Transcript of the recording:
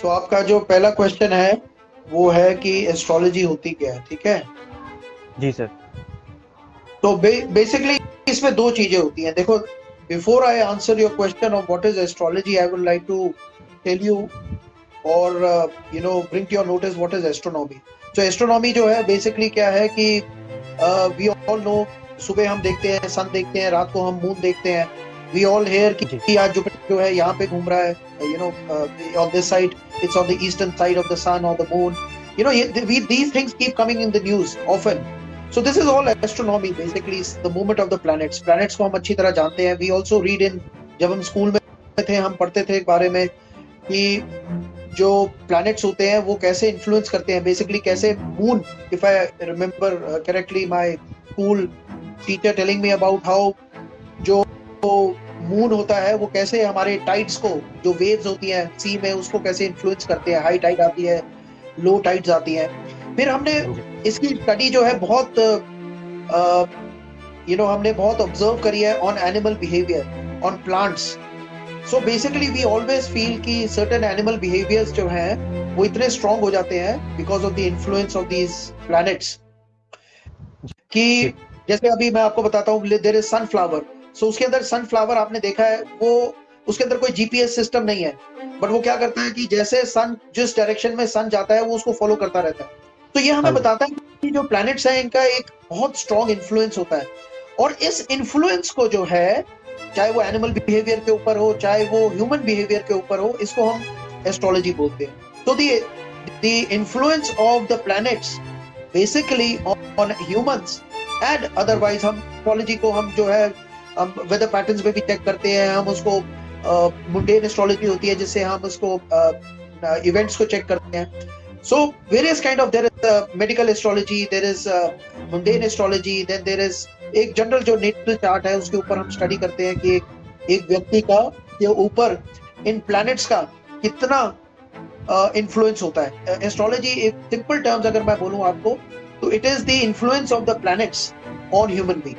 सो आपका जो पहला क्वेश्चन है वो है कि एस्ट्रोलॉजी होती क्या है, ठीक है। जी सर। तो बेसिकली इसमें दो चीजें होती हैं। देखो, before I answer your question of what is astrology, I would like to tell you और bring to your notice what is astronomy. तो एस्ट्रोनॉमी जो है बेसिकली क्या है कि वी ऑल नो, सुबह हम देखते हैं सन देखते हैं, रात को हम मून देखते हैं। वी ऑल हेयर जी कि आज जुपिटर जो है यहाँ पे घूम रहा है, on this side, it's on the eastern side of the sun और the moon. these things keep coming in the news often. So this is all astronomy, basically the movement of the planets. Planets को हम अच्छी तरह जानते हैं। We also read in, जब हम school में थे हम पढ़ते थे एक बारे में कि जो प्लैनेट्स होते हैं वो कैसे इन्फ्लुएंस करते हैं, बेसिकली कैसे moon, if I remember correctly, my school teacher telling me about how जो मून होता है वो कैसे हमारे टाइड्स को, जो वेव्स होती हैं सी में, उसको कैसे इन्फ्लुएंस करते हैं। हाई टाइड आती है, लो टाइड्स आती हैं। फिर हमने जी इसकी स्टडी जो है बहुत हमने बहुत ऑब्जर्व करी है on animal behaviour, on plants. So basically we always feel कि सर्टेन एनिमल बिहेवियर्स जो हैं वो इतने स्ट्रांग हो जाते हैं because of the influence of these planets, जी कि जैसे अभी मैं आपको बताता हूँ, देयर इज सनफ्लावर। सो उसके अंदर सनफ्लावर आपने देखा है, वो उसके अंदर कोई जीपीएस सिस्टम नहीं है, बट वो क्या करता है कि जैसे सन, जिस डायरेक्शन में सन जाता है वो उसको फॉलो करता रहता है। तो ये हमें हाँ जी बताता है कि जो प्लैनेट्स हैं इनका एक बहुत स्ट्रांग इन्फ्लुएंस होता है। और इस इन्फ्लुएंस को जो है, चाहे वो एनिमल बिहेवियर के ऊपर हो चाहे वो ह्यूमन बिहेवियर के ऊपर हो, इसको हम एस्ट्रोलॉजी बोलते हैं। तो the influence of the planets basically on humans and otherwise, हम एस्ट्रोलॉजी को हम जो है हम वेदर पैटर्न्स में भी चेक करते हैं। हम उसको मुंडेन एस्ट्रोलॉजी होती है जिससे हम उसको इवेंट्स को चेक करते हैं। So various kind of, there is medical astrology, there is mundane astrology, then there is एक जनरल जो नेटल चार्ट है उसके ऊपर हम स्टडी करते हैं कि एक व्यक्ति का के ऊपर इन प्लैनेट्स का कितना इन्फ्लुएंस होता है। एस्ट्रोलॉजी, एक सिंपल टर्म्स अगर मैं बोलूं आपको, तो it is the influence of the planets on human being.